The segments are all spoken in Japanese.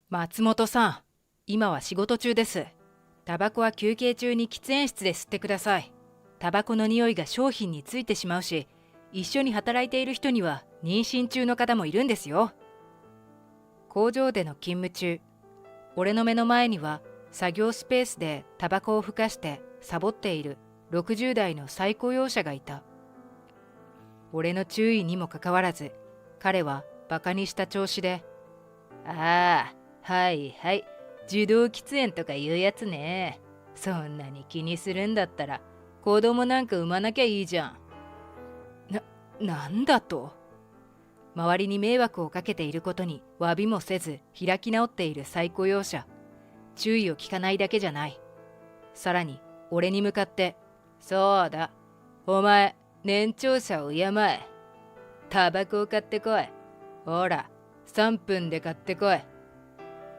松本さん、今は仕事中です。タバコは休憩中に喫煙室で吸ってください。タバコの匂いが商品についてしまうし、一緒に働いている人には妊娠中の方もいるんですよ。工場での勤務中、俺の目の前には作業スペースでタバコをふかしてサボっている60代の再雇用者がいた。俺の注意にもかかわらず、彼はバカにした調子で、ああ、はいはい、受動喫煙とかいうやつね。そんなに気にするんだったら、子供なんか産まなきゃいいじゃん。なんだと。周りに迷惑をかけていることに詫びもせず開き直っている再雇用者。注意を聞かないだけじゃない。さらに、俺に向かって、そうだ、お前、年長者を敬え。タバコを買ってこい。ほら、3分で買ってこい。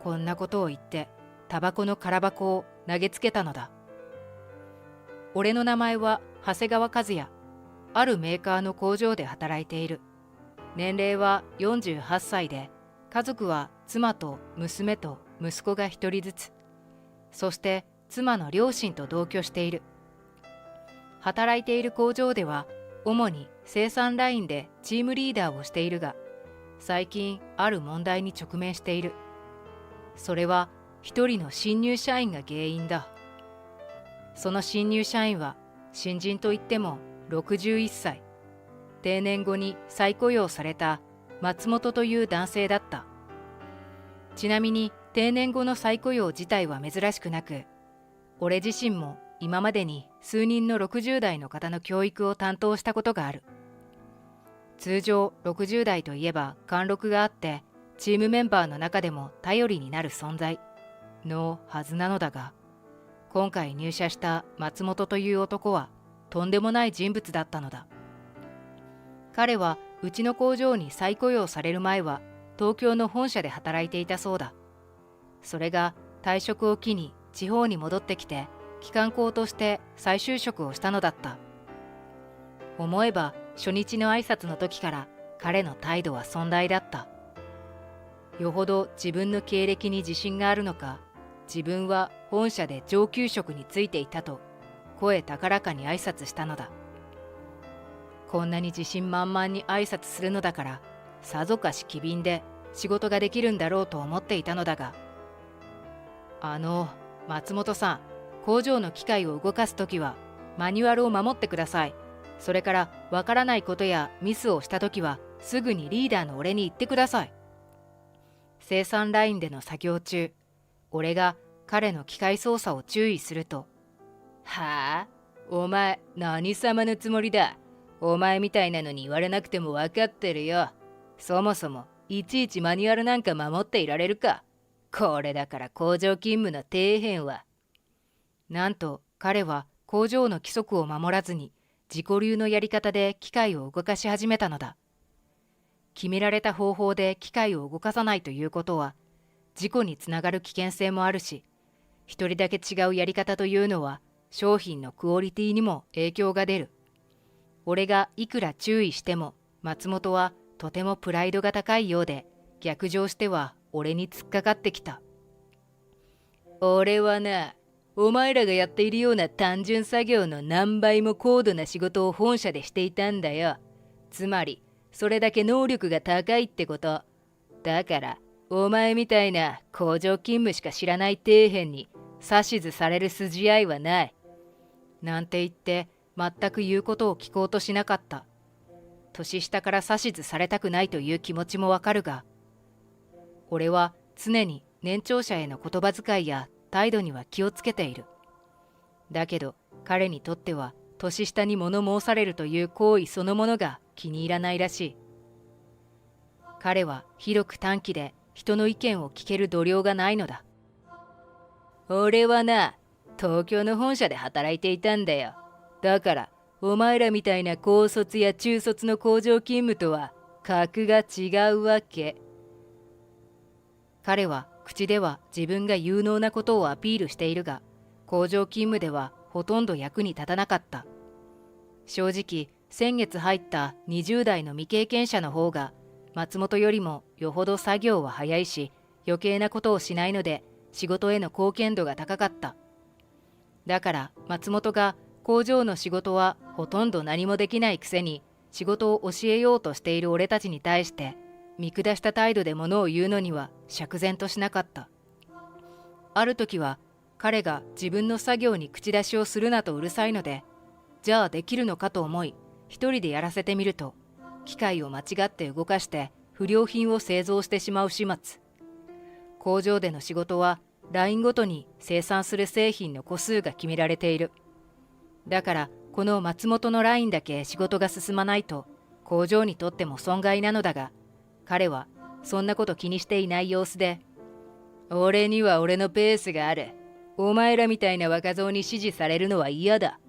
こんなことを言って、タバコの空箱を投げつけたのだ。俺の名前は長谷川和也。あるメーカーの工場で働いている。年齢は48歳で、家族は妻と娘と息子が一人ずつ。そして妻の両親と同居している。働いている工場では、主に生産ラインでチームリーダーをしているが、最近ある問題に直面している。それは一人の新入社員が原因だ。その新入社員は新人といっても61歳。定年後に再雇用された松本という男性だった。ちなみに定年後の再雇用自体は珍しくなく、俺自身も今までに数人の60代の方の教育を担当したことがある。通常60代といえば貫禄があって、チームメンバーの中でも頼りになる存在のはずなのだが、今回入社した松本という男はとんでもない人物だったのだ。彼はうちの工場に再雇用される前は東京の本社で働いていたそうだ。それが退職を機に地方に戻ってきて、機関工として再就職をしたのだった。思えば初日の挨拶の時から彼の態度は尊大だった。よほど自分の経歴に自信があるのか、自分は本社で上級職についていたと声高らかに挨拶したのだ。こんなに自信満々に挨拶するのだから、さぞかし機敏で仕事ができるんだろうと思っていたのだが、松本さん、工場の機械を動かすときはマニュアルを守ってください。それからわからないことやミスをしたときはすぐにリーダーの俺に言ってください。生産ラインでの作業中、俺が彼の機械操作を注意すると、はあ、お前何様のつもりだ。お前みたいなのに言われなくても分かってるよ。そもそもいちいちマニュアルなんか守っていられるか。これだから工場勤務の底辺は。なんと彼は工場の規則を守らずに自己流のやり方で機械を動かし始めたのだ。決められた方法で機械を動かさないということは、事故につながる危険性もあるし、一人だけ違うやり方というのは商品のクオリティにも影響が出る。俺がいくら注意しても、松本はとてもプライドが高いようで、逆上しては俺に突っかかってきた。俺はな、お前らがやっているような単純作業の何倍も高度な仕事を本社でしていたんだよ。つまり、それだけ能力が高いってこと。だから、お前みたいな工場勤務しか知らない底辺に指図される筋合いはない。なんて言って、全く言うことを聞こうとしなかった。年下から指図されたくないという気持ちもわかるが、俺は常に年長者への言葉遣いや態度には気をつけている。だけど彼にとっては年下に物申されるという行為そのものが気に入らないらしい。彼は広く短気で人の意見を聞ける度量がないのだ。俺はな、東京の本社で働いていたんだよ。だからお前らみたいな高卒や中卒の工場勤務とは格が違うわけ。彼は口では自分が有能なことをアピールしているが、工場勤務ではほとんど役に立たなかった。正直、先月入った20代の未経験者の方が、松本よりもよほど作業は早いし、余計なことをしないので仕事への貢献度が高かった。だから松本が工場の仕事はほとんど何もできないくせに仕事を教えようとしている俺たちに対して見下した態度で物を言うのには釈然としなかった。ある時は彼が自分の作業に口出しをするなとうるさいので、じゃあできるのかと思い一人でやらせてみると、機械を間違って動かして不良品を製造してしまう始末。工場での仕事はラインごとに生産する製品の個数が決められている。だからこの松本のラインだけ仕事が進まないと工場にとっても損害なのだが、彼はそんなこと気にしていない様子で、俺には俺のペースがある。お前らみたいな若造に指示されるのは嫌だ。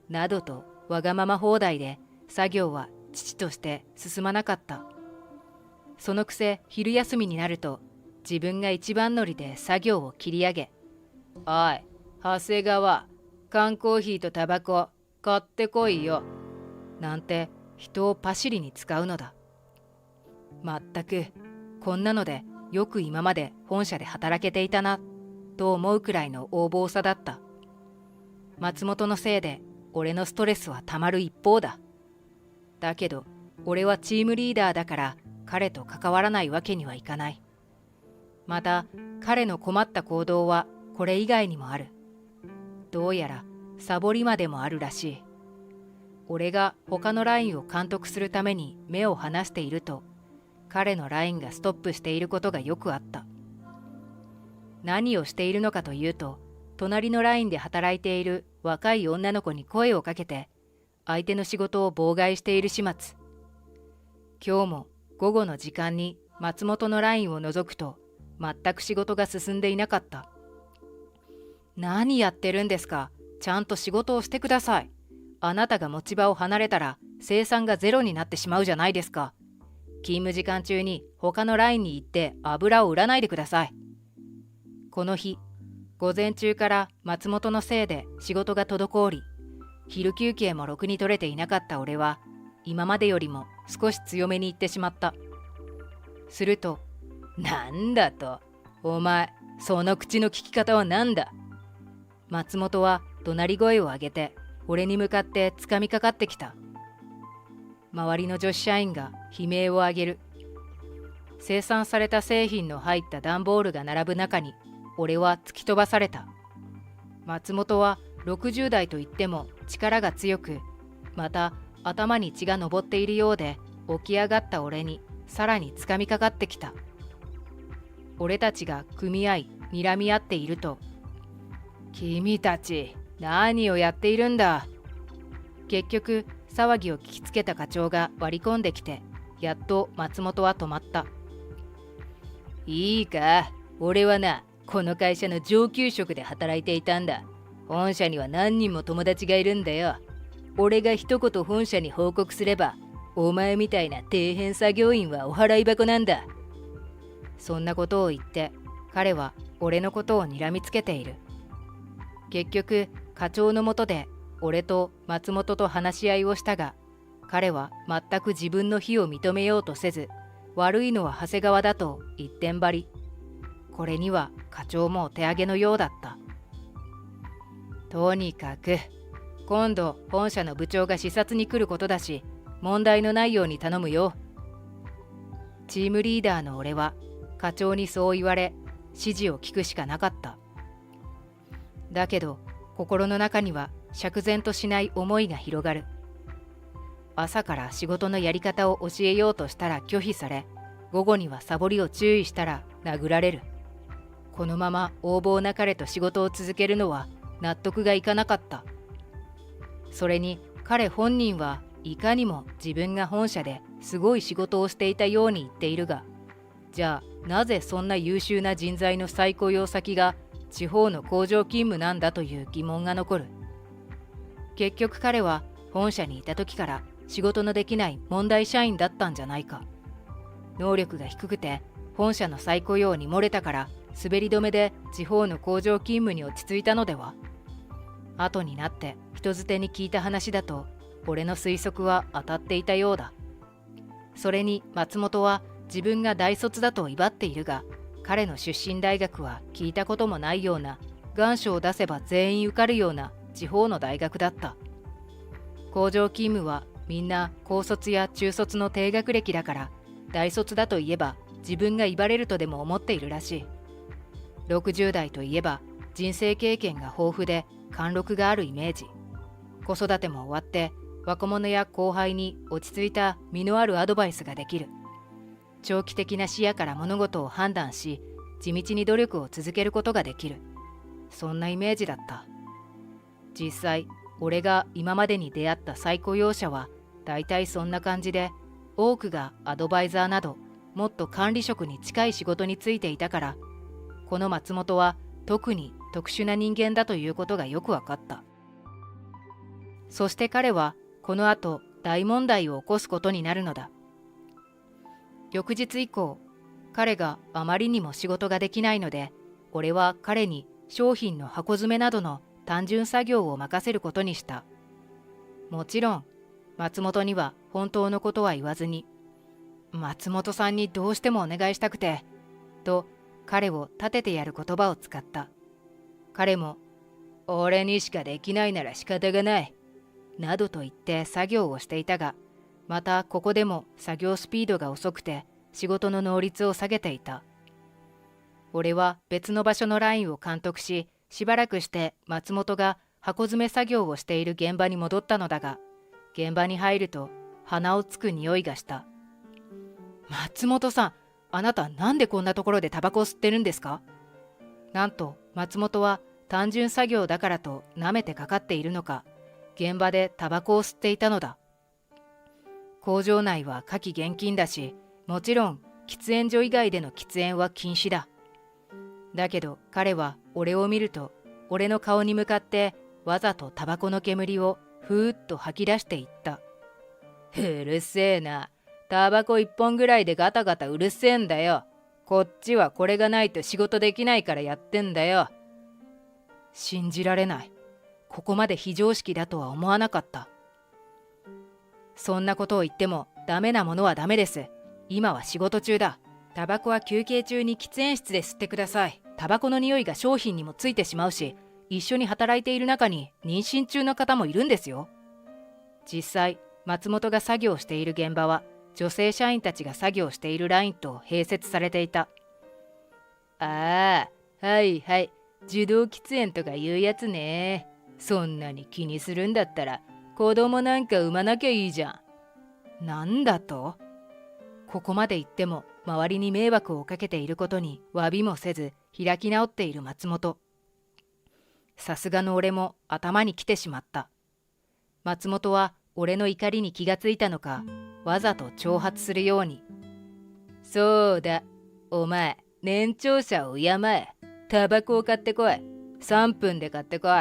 などとわがまま放題で作業は遅々として進まなかった。そのくせ昼休みになると自分が一番乗りで作業を切り上げ、おい、長谷川、缶コーヒーとタバコ買ってこいよ。なんて人をパシリに使うのだ。まったく、こんなのでよく今まで本社で働けていたな、と思うくらいの横暴さだった。松本のせいで俺のストレスはたまる一方だ。だけど俺はチームリーダーだから彼と関わらないわけにはいかない。また彼の困った行動はこれ以外にもある。どうやらサボりまでもあるらしい。俺が他のラインを監督するために目を離していると、彼のラインがストップしていることがよくあった。何をしているのかというと、隣のラインで働いている若い女の子に声をかけて相手の仕事を妨害している始末。今日も午後の時間に松本のラインを除くと全く仕事が進んでいなかった。何やってるんですか。ちゃんと仕事をしてください。あなたが持ち場を離れたら生産がゼロになってしまうじゃないですか。勤務時間中に他のラインに行って油を売らないでください。この日、午前中から松本のせいで仕事が滞り、昼休憩もろくに取れていなかった俺は、今までよりも少し強めに言ってしまった。すると、なんだと、お前、その口の聞き方はなんだ。松本は怒鳴り声を上げて、俺に向かってつかみかかってきた。周りの女子社員が悲鳴を上げる。生産された製品の入った段ボールが並ぶ中に、俺は突き飛ばされた。松本は60代といっても力が強く、また頭に血が上っているようで、起き上がった俺にさらにつかみかかってきた。俺たちが組み合い睨み合っていると、君たち何をやっているんだ。結局騒ぎを聞きつけた課長が割り込んできて、やっと松本は止まった。いいか、俺はな、この会社の上級職で働いていたんだ。本社には何人も友達がいるんだよ。俺が一言本社に報告すれば、お前みたいな底辺作業員はお払い箱なんだ。そんなことを言って、彼は俺のことを睨みつけている。結局、課長の下で俺と松本と話し合いをしたが、彼は全く自分の非を認めようとせず、悪いのは長谷川だと一点張り。これには課長もお手上げのようだった。とにかく、今度本社の部長が視察に来ることだし、問題のないように頼むよ。チームリーダーの俺は課長にそう言われ、指示を聞くしかなかった。だけど心の中には釈然としない思いが広がる。朝から仕事のやり方を教えようとしたら拒否され、午後にはサボりを注意したら殴られる。このまま横暴な彼と仕事を続けるのは納得がいかなかった。それに彼本人はいかにも自分が本社ですごい仕事をしていたように言っているが、じゃあなぜそんな優秀な人材の再雇用先が地方の工場勤務なんだという疑問が残る。結局彼は本社にいた時から仕事のできない問題社員だったんじゃないか。能力が低くて本社の再雇用に漏れたから滑り止めで地方の工場勤務に落ち着いたのでは。後になって人づてに聞いた話だと、俺の推測は当たっていたようだ。それに松本は自分が大卒だと威張っているが、彼の出身大学は聞いたこともないような、願書を出せば全員受かるような地方の大学だった。工場勤務はみんな高卒や中卒の低学歴だから、大卒だといえば自分が威張れるとでも思っているらしい。60代といえば人生経験が豊富で貫禄があるイメージ。子育ても終わって若者や後輩に落ち着いた身のあるアドバイスができる。長期的な視野から物事を判断し、地道に努力を続けることができる。そんなイメージだった。実際、俺が今までに出会った再雇用者は大体そんな感じで、多くがアドバイザーなどもっと管理職に近い仕事に就いていたから、この松本は特に特殊な人間だということがよく分かった。そして彼はこの後大問題を起こすことになるのだ。翌日以降、彼があまりにも仕事ができないので、俺は彼に商品の箱詰めなどの単純作業を任せることにした。もちろん、松本には本当のことは言わずに、松本さんにどうしてもお願いしたくて、と彼を立ててやる言葉を使った。彼も、俺にしかできないなら仕方がない、などと言って作業をしていたが、またここでも作業スピードが遅くて仕事の能率を下げていた。俺は別の場所のラインを監督し、しばらくして松本が箱詰め作業をしている現場に戻ったのだが、現場に入ると鼻をつく匂いがした。松本さん、あなたなんでこんなところでタバコを吸ってるんですか？なんと松本は単純作業だからと舐めてかかっているのか、現場でタバコを吸っていたのだ。工場内は火気厳禁だし、もちろん喫煙所以外での喫煙は禁止だ。だけど彼は俺を見ると、俺の顔に向かってわざとタバコの煙をふーっと吐き出していった。うるせえな。タバコ一本ぐらいでガタガタうるせえんだよ。こっちはこれがないと仕事できないからやってんだよ。信じられない。ここまで非常識だとは思わなかった。そんなことを言ってもダメなものはダメです。今は仕事中だ。タバコは休憩中に喫煙室で吸ってください。タバコの匂いが商品にもついてしまうし、一緒に働いている中に妊娠中の方もいるんですよ。実際、松本が作業している現場は、女性社員たちが作業しているラインと併設されていた。ああ、はいはい、受動喫煙とかいうやつね。そんなに気にするんだったら、子供なんか産まなきゃいいじゃん。なんだと？ここまで言っても周りに迷惑をかけていることに詫びもせず開き直っている松本。さすがの俺も頭にきてしまった。松本は俺の怒りに気がついたのか、わざと挑発するように。そうだ、お前、年長者を敬え。タバコを買ってこい。3分で買ってこい。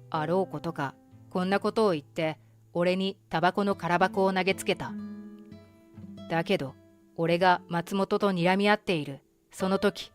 あろうことか、こんなことを言って、俺にタバコの空箱を投げつけた。だけど、俺が松本と睨み合っている、その時、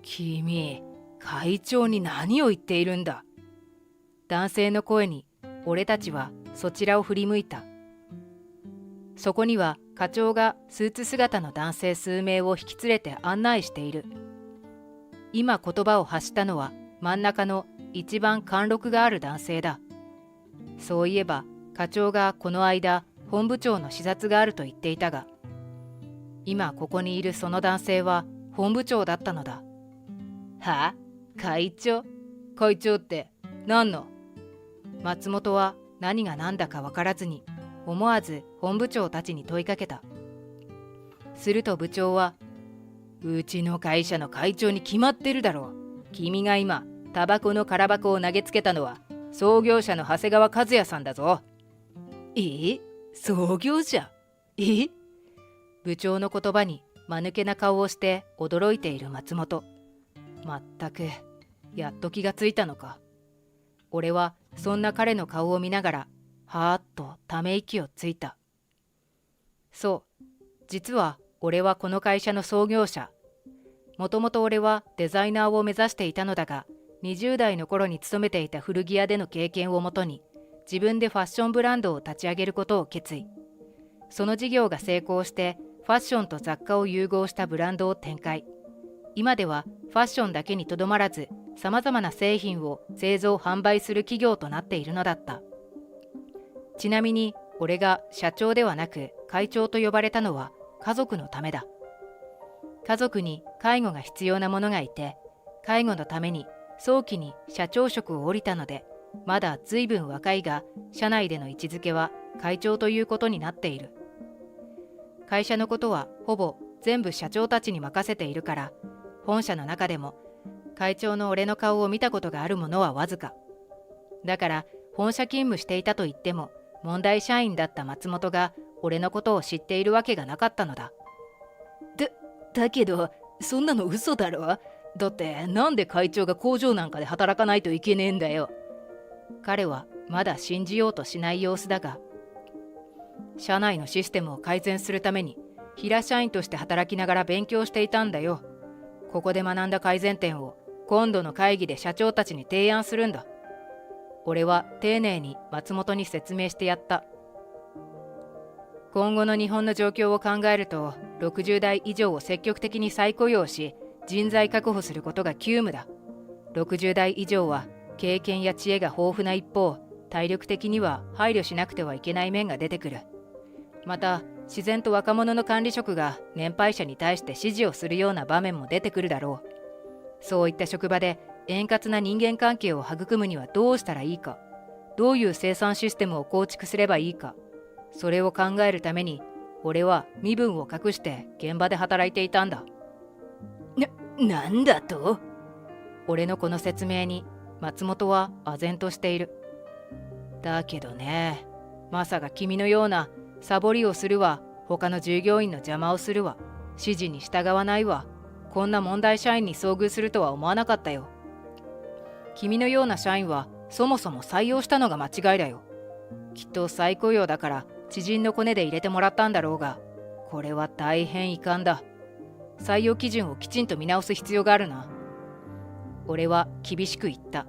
君、会長に何を言っているんだ。男性の声に、俺たちはそちらを振り向いた。そこには課長がスーツ姿の男性数名を引き連れて案内している。今言葉を発したのは真ん中の一番貫禄がある男性だ。そういえば課長がこの間本部長の視察があると言っていたが、今ここにいるその男性は本部長だったのだ。は？会長？会長って何の？松本は何が何だか分からずに思わず本部長たちに問いかけた。すると部長は、うちの会社の会長に決まってるだろう。君が今タバコの空箱を投げつけたのは創業者の長谷川和也さんだぞ。創業者？部長の言葉に間抜けな顔をして驚いている松本。まったく、やっと気がついたのか。俺はそんな彼の顔を見ながら、はーっとため息をついた。そう、実は俺はこの会社の創業者。もともと俺はデザイナーを目指していたのだが、20代の頃に勤めていた古着屋での経験をもとに、自分でファッションブランドを立ち上げることを決意。その事業が成功して、ファッションと雑貨を融合したブランドを展開。今ではファッションだけにとどまらず、さまざまな製品を製造販売する企業となっているのだった。ちなみに俺が社長ではなく会長と呼ばれたのは家族のためだ。家族に介護が必要な者がいて、介護のために早期に社長職を降りたので、まだ随分若いが社内での位置づけは会長ということになっている。会社のことはほぼ全部社長たちに任せているから、本社の中でも会長の俺の顔を見たことがある者はわずか。だから本社勤務していたと言っても、問題社員だった松本が俺のことを知っているわけがなかったのだ。だけどそんなの嘘だろ。だってなんで会長が工場なんかで働かないといけねえんだよ。彼はまだ信じようとしない様子だが、社内のシステムを改善するために平社員として働きながら勉強していたんだよ。ここで学んだ改善点を今度の会議で社長たちに提案するんだ。俺は丁寧に松本に説明してやった。今後の日本の状況を考えると、60代以上を積極的に再雇用し、人材確保することが急務だ。60代以上は経験や知恵が豊富な一方、体力的には配慮しなくてはいけない面が出てくる。また、自然と若者の管理職が年配者に対して指示をするような場面も出てくるだろう。そういった職場で円滑な人間関係を育むにはどうしたらいいか、どういう生産システムを構築すればいいか、それを考えるために俺は身分を隠して現場で働いていたんだ。なんだと？俺のこの説明に松本は唖然としている。だけどね、まさか君のようなサボりをするわ、他の従業員の邪魔をするわ、指示に従わないわ、こんな問題社員に遭遇するとは思わなかったよ。君のような社員はそもそも採用したのが間違いだよ。きっと再雇用だから知人のコネで入れてもらったんだろうが、これは大変遺憾だ。採用基準をきちんと見直す必要があるな。俺は厳しく言った。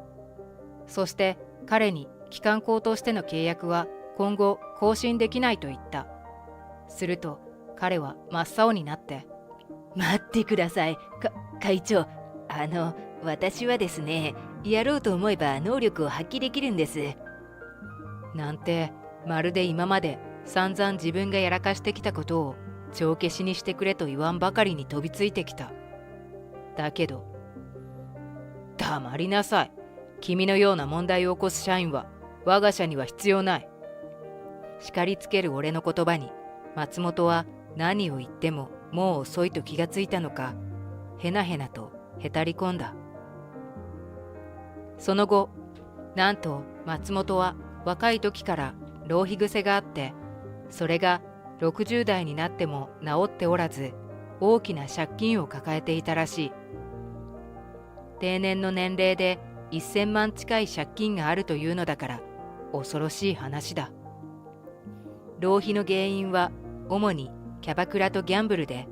そして彼に機関工としての契約は今後更新できないと言った。すると彼は真っ青になって、待ってください、会長。私はですね、やろうと思えば能力を発揮できるんです。なんて、まるで今まで散々自分がやらかしてきたことを帳消しにしてくれと言わんばかりに飛びついてきた。だけど、黙りなさい。君のような問題を起こす社員は我が社には必要ない。叱りつける俺の言葉に松本は何を言ってももう遅いと気がついたのか、へなへなとへたり込んだ。その後、なんと松本は若い時から浪費癖があって、それが60代になっても治っておらず、大きな借金を抱えていたらしい。定年の年齢で1000万近い借金があるというのだから、恐ろしい話だ。浪費の原因は主にキャバクラとギャンブルで、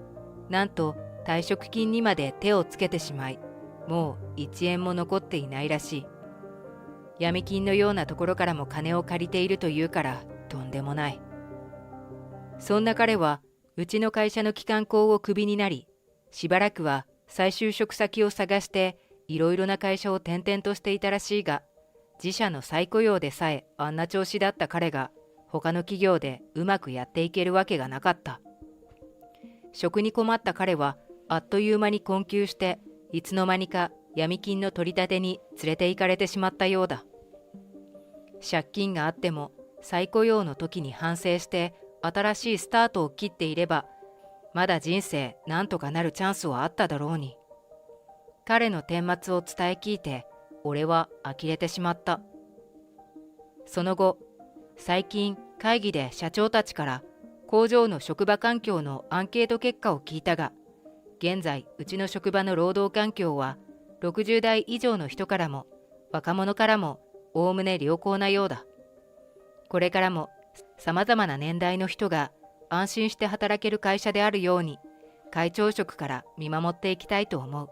なんと退職金にまで手をつけてしまい、もう1円も残っていないらしい。闇金のようなところからも金を借りているというからとんでもない。そんな彼はうちの会社の機関工をクビになり、しばらくは再就職先を探していろいろな会社を転々としていたらしいが、自社の再雇用でさえあんな調子だった彼が他の企業でうまくやっていけるわけがなかった。職に困った彼はあっという間に困窮して、いつの間にか闇金の取り立てに連れて行かれてしまったようだ。借金があっても再雇用の時に反省して新しいスタートを切っていれば、まだ人生なんとかなるチャンスはあっただろうに。彼の顛末を伝え聞いて俺は呆れてしまった。その後、最近会議で社長たちから工場の職場環境のアンケート結果を聞いたが、現在うちの職場の労働環境は60代以上の人からも若者からもおおむね良好なようだ。これからもさまざまな年代の人が安心して働ける会社であるように、会長職から見守っていきたいと思う。